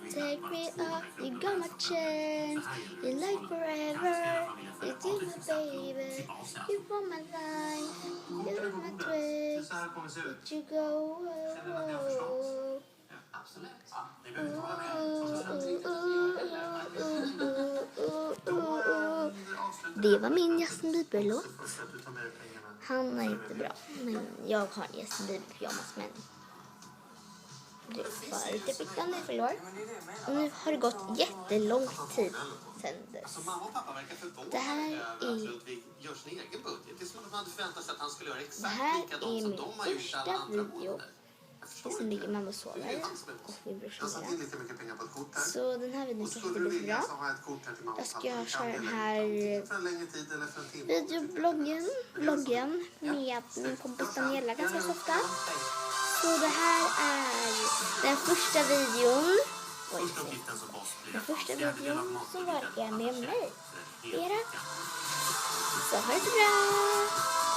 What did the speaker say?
take me up, you got my chance. You like forever, you do my baby. You want my life, you love my twist. Did you go? Det var min Justin Bieber-låt. Han är inte bra, men jag har en Justin Bieber-pyjamas, men det var lite pickande för i år. Och nu har det gått jättelång tid sedan dess. Det här är min första video. Det som ligger mamma och sover och min brorsa. Så den här videon kanske blir bra. Jag ska köra den här videobloggen med min kompis Daniela ganska så ofta. Så det här är den första videon. Den första videon som var med mig. Så ha det så bra!